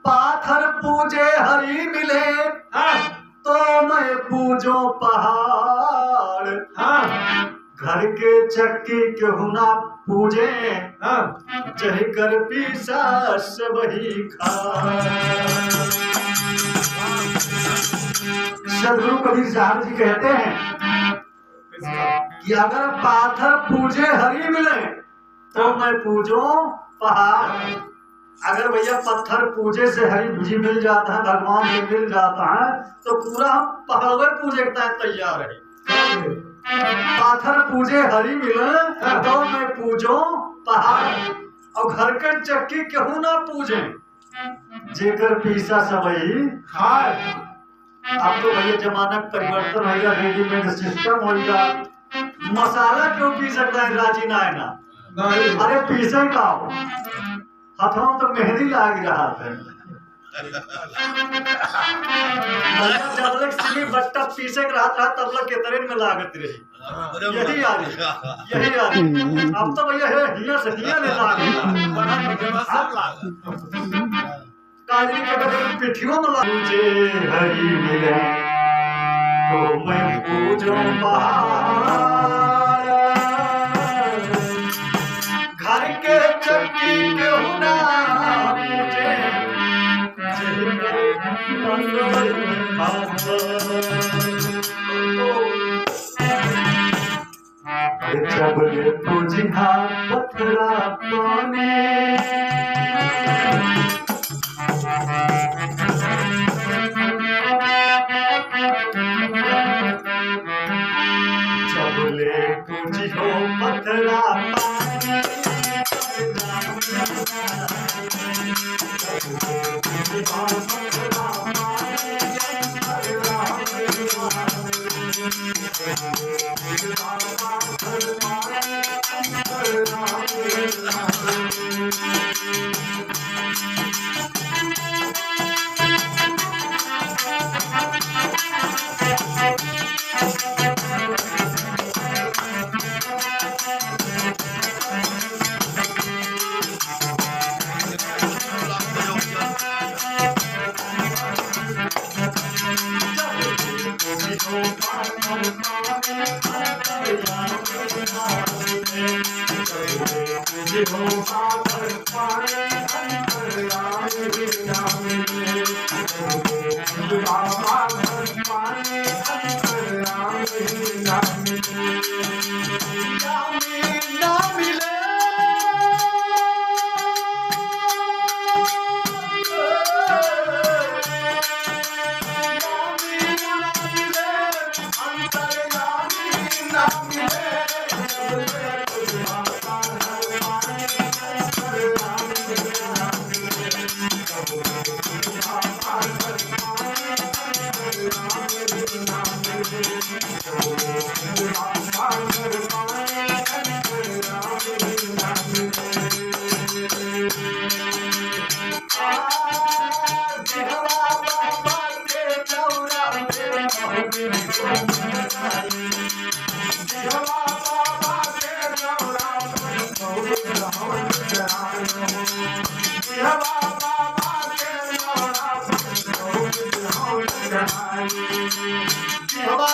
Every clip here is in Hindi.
पाथर पूजे हरि मिले तो मैं पूजो पहाड़। घर के चक्की क्यों ना पूजे जही कर पीसा से वही खा। सदगुरु कबीर साहब जी कहते हैं कि अगर पाथर पूजे हरि मिले तो मैं पूजो पहाड़। अगर भैया पत्थर पूजे से हरि जी मिल जाता है, भगवान से मिल जाता है, तो पूरा हम पहाड़ पूजे का तैयार है। पाथर पूजे हरि मिले तो मैं पूजो पहाड़। और घर के चक्की क्यों ना पूजे जेकर पीसा सबई खाए। अब तो भैया जमाना परिवर्तन होगा, रेडीमेड सिस्टम होगा। मसाला क्यों पी सकता है राजी ना है ना? अरे पीसे का हाथों तो मेहंदी लाग रहा था। जब तक सिली बट्टा पीसे के रहा था तब तक केतरे में लागत रही। यही आ रही। अब तो भैया है हिया से हिया ने लाग काजरी के कदर पिठियों में पूजे हरि मिले तो मैं पूजो पहाड़। घर के चक्की क्यों ना पूजे जब ले पूजिहा पथरा पाने चबले पूजिहो पथरा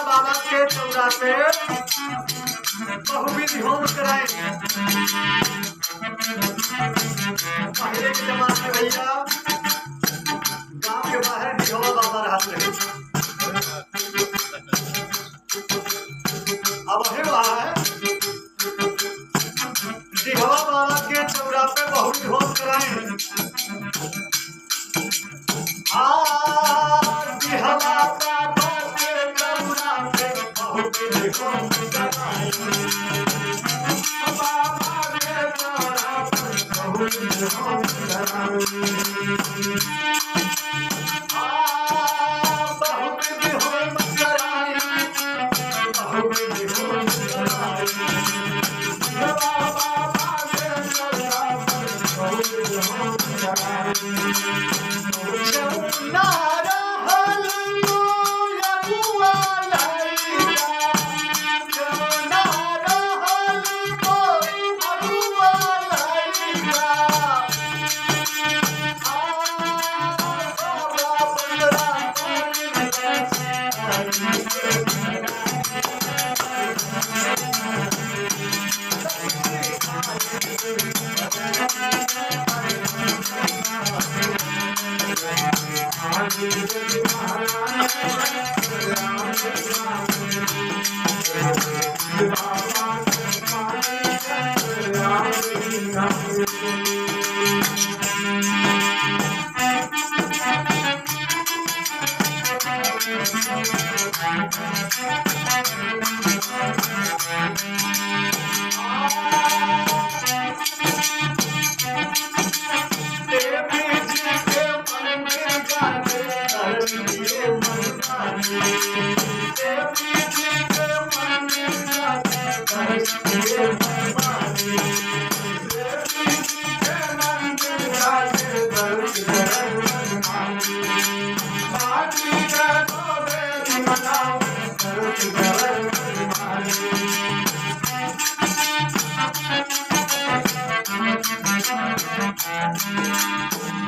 बाबा के चौरा पे बहुविध होम कराए। पहले के जमाने में भैया गांव के बाहर निहवा बाबा रहते हैं। अब है वहाँ है निहवा बाबा के चौरा पे बहुविध होम कराए।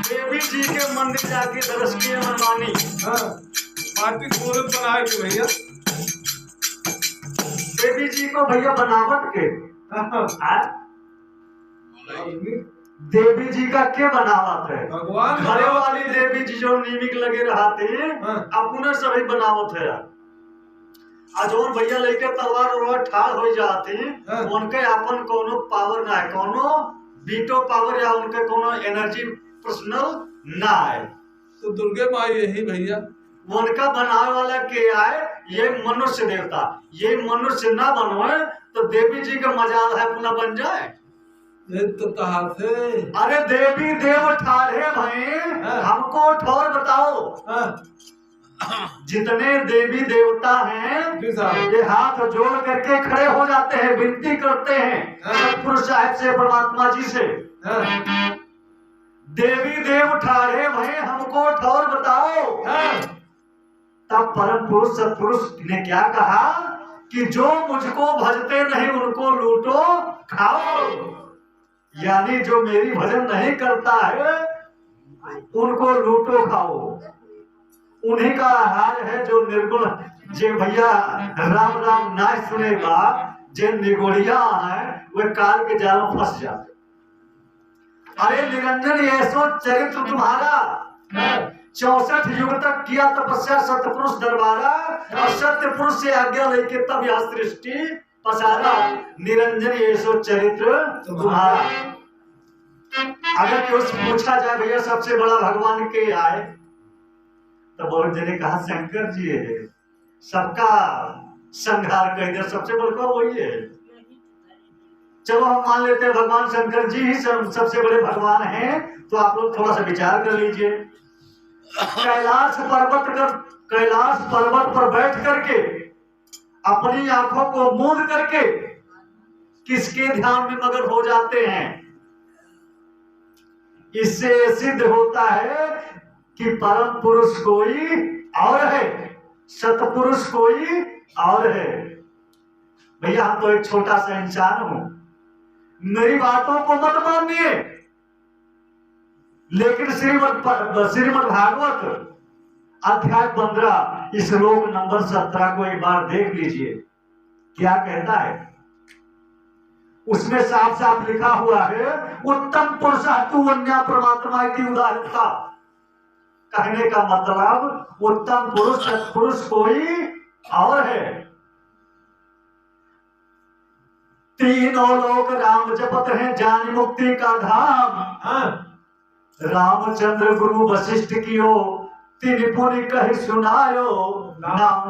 देवी जी के मंदिर जाके दर्श किए मनमानी। माटी मूर्त बनाए के भैया देवी जी को भैया बनावट के देवी जी का क्या बनावट है? भगवान घरे वाली देवी जी जो नीमिक लगे रहते अपने सभी बनावट है। अजोन भैया लेके तलवार और ठाड़ हो जाते उनके अपन कोनो पावर ना है, कोनो बीटो पावर या उनके कोनो एनर्जी पर्सनल ना है। तो दुर्गे माँ यही भैया उनका बनाने वाला के आए ये मनुष्य देवता। ये मनुष्य ना बनवे तो देवी जी का मजाल है पुनः बन जाए। तो कहा थे अरे देवी देव ठाड़े भाई हमको ठौर बताओ। जितने देवी देवता हैं ये हाथ जोड़ करके खड़े हो जाते हैं, विनती करते हैं सतपुरुष साहिब से, परमात्मा जी से। देवी देव ठाड़े भाई हमको ठौर बताओ। तब परम पुरुष सतपुरुष ने क्या कहा कि जो मुझको भजते नहीं उनको लूटो खाओ। यानी जो मेरी भजन नहीं करता है उनको लूटो खाओ। उन्हीं का हाल है जो निर्गुण जे भैया राम राम ना सुनेगा, जे निगोड़िया है वे काल के जाल में फंस जाते। अरे निरंजन ऐसो चरित्र तुम्हारा 64 युग तक किया तपस्या सतपुरुष दरबारा और सत्य पुरुष से आज्ञा लेके तब यह सृष्टि पसारा। निरंजन ऐसो चरित्र तुम्हारा। अगर कुछ पूछा जाए भैया सबसे बड़ा भगवान के आए तो बहुत जने कहा शंकर जी है, सबका संहार कर दे, सबसे बड़ा वही है। चलो हम मान लेते हैं भगवान शंकर जी ही सबसे बड़े भगवान हैं। तो आप लोग थोड़ा सा विचार कर लीजिए। कैलाश पर्वत पर बैठ करके अपनी आंखों को मूंद करके किसके ध्यान में मगन हो जाते हैं? इससे सिद्ध होता है कि परम पुरुष कोई और है, सतपुरुष कोई और है। भैया हम तो एक छोटा सा इंसान हूं, मेरी बातों को मत मानिए, लेकिन श्रीमद् भागवत अध्याय 15 श्लोक नंबर 17 को एक बार देख लीजिए क्या कहता है। उसमें साफ साफ लिखा हुआ है उत्तम पुरुष तू अन्य परमात्मा की उदाहरणता। कहने का मतलब उत्तम पुरुष सत्पुरुष कोई और है। तीनों लोग राम जपत हैं जान मुक्ति का धाम। रामचंद्र गुरु वशिष्ठ कियो तीन पुनि कही सुनायो नाम।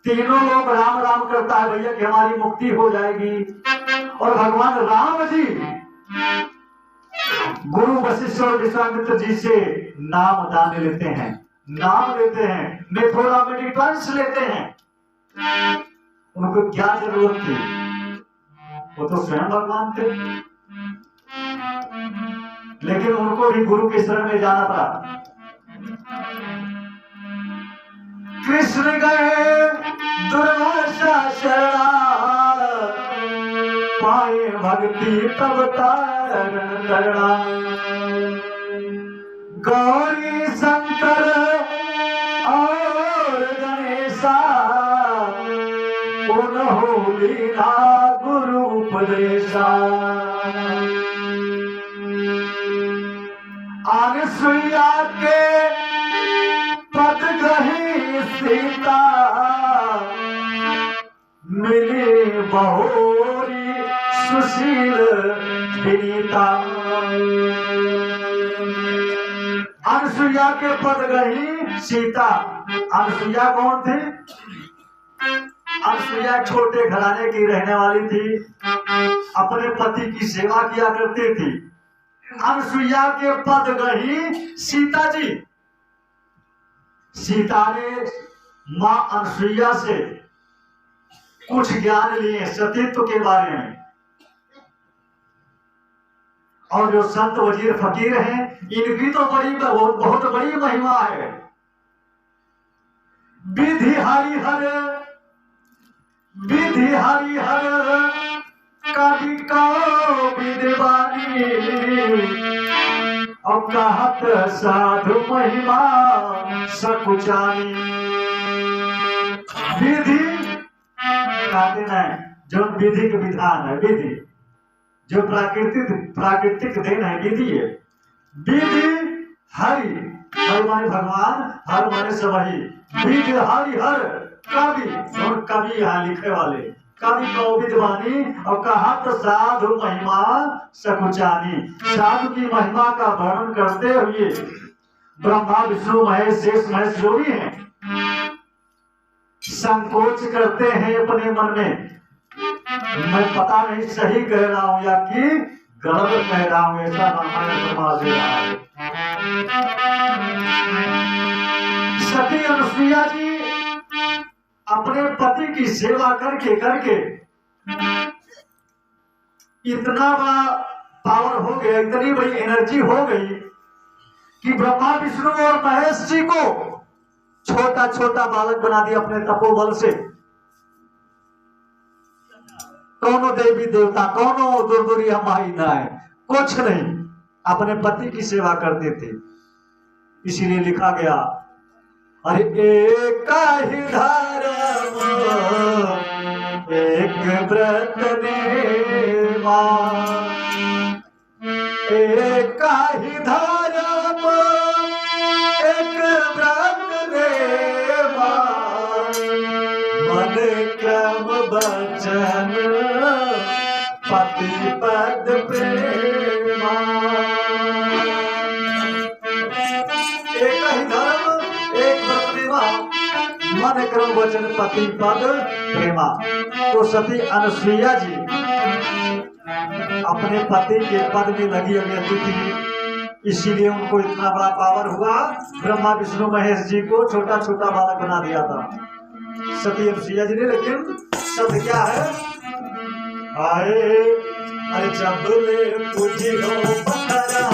तीनों लोग राम राम करता है भैया कि हमारी मुक्ति हो जाएगी। और भगवान राम जी गुरु वशिष्ठ और विश्वामित्र जी से नाम दान लेते हैं, नाम लेते हैं, मेथोड़ा मेडिटेंस लेते हैं। उनको क्या जरूरत थी? वो तो स्वयं भगवान थे, लेकिन उनको भी गुरु के शरण में जाना पड़ा। कृष्ण गए दुर्वासा शरणा पाए भक्ति तब तारण करना। गौरी शंकर और गणेशा उन्हों लीला गुरु उपदेशा। अनुसुईया के पद गही सीता मिली बहुरी सुशील विनीता। अनुसुईया के पद गही सीता। अनुसुईया कौन थी? अनुसुईया छोटे घराने की रहने वाली थी, अपने पति की सेवा किया करती थी। अनुसुईया के पद गही सीता जी। सीता ने मां अनुसुईया से कुछ ज्ञान लिए सतीत्व के बारे में। और जो संत वजीर फकीर हैं, इनकी तो बहुत बड़ी महिमा है। विधि हरिहर कवि को विद्वानी और कहत साधु महिमा सकुचानी। विधि कहते हैं जो विधि के विधान है, विधि जो प्राकृतिक देन है, विधि है। विधि हरि, हरि माने भगवान, हर माने सबही। विधि हरिहर कवि, और कवि यहाँ लिखे वाले, कवि को विद्वानी और कहत साधु महिमा सकुचानी। साधु की महिमा का वर्णन करते हुए ब्रह्मा विष्णु महेश शेष महेश जो भी हैं संकोच करते हैं अपने मन में, मैं पता नहीं सही कह रहा हूं या कि गलत कह रहा हूं। ऐसा रामायण फरमा दे रहा है। सती अनुसुईया जी अपने पति की सेवा करके करके इतना बड़ा पावर हो गया, इतनी बड़ी एनर्जी हो गई कि ब्रह्मा विष्णु और महेश जी को छोटा छोटा बालक बना दिया अपने तपोबल से। कौनो देवी देवता, कौनो दुर्दुरिया माई ना है, कुछ नहीं, अपने पति की सेवा करते थे। इसीलिए लिखा गया, अरे एक ही धर्म एक व्रत नेमा, एक ही धर्म एक व्रत नेमा, मन क्रम वचन पति पद प्रेमा। एक ही धर्म एक व्रत नेमा, मन क्रम वचन पति पद प्रेमा। तो सती अनुसुईया जी अपने पति के पद में लगी रहती थी, इसीलिए उनको इतना बड़ा पावर हुआ। ब्रह्मा विष्णु महेश जी को छोटा छोटा बालक बना दिया था सती अनुसुईया जी ने। लेकिन शब्द क्या है? आए अरे जब ले पूजियो पत्थरा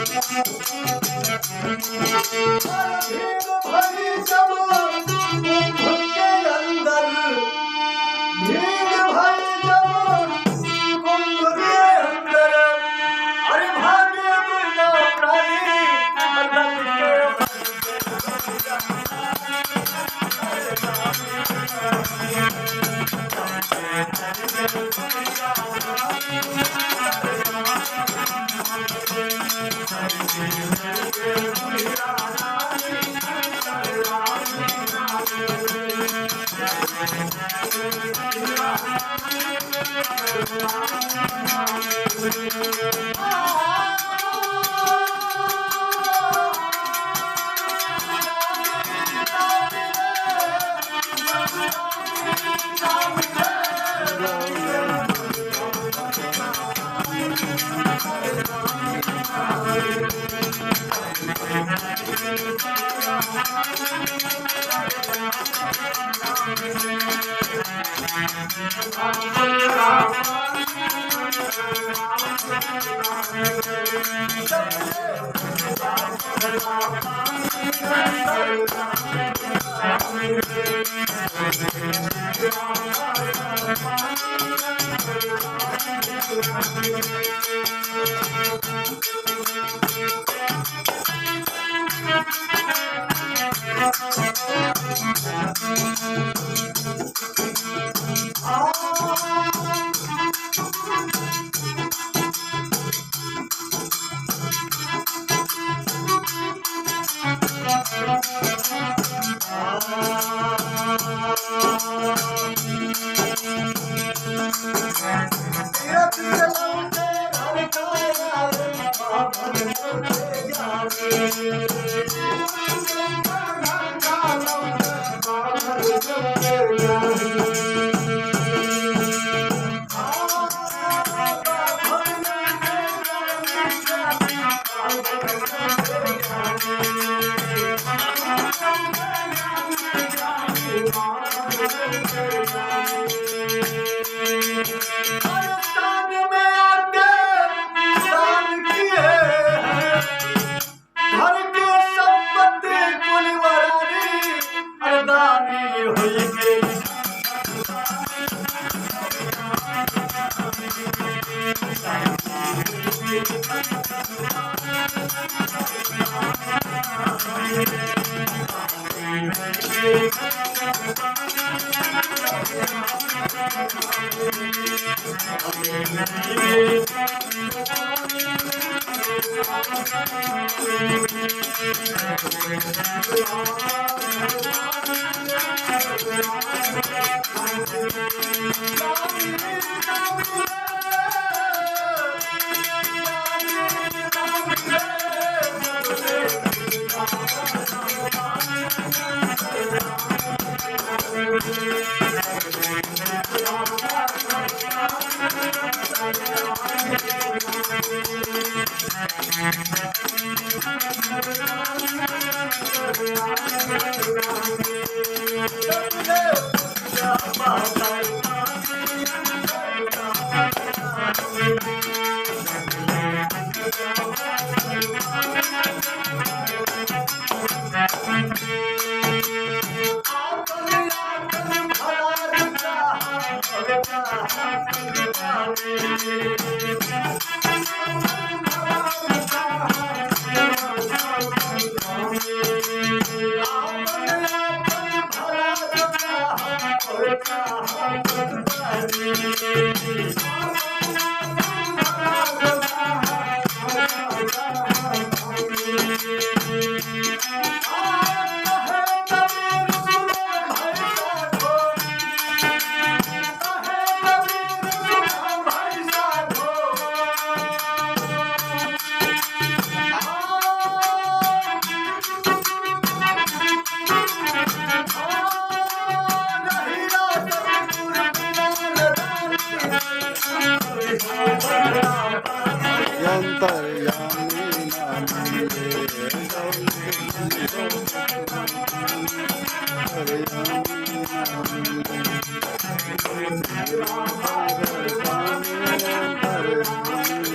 भीड़ भरी जब कुंभ के अंदर, भीड़ भरी जब कुंभ के अंदर, अरे भागे दुर्गा प्राणी मदद के।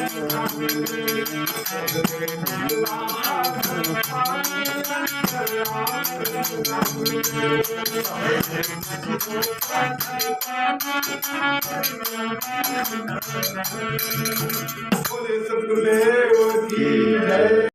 Hare बोले सतगुरुदेव की जय।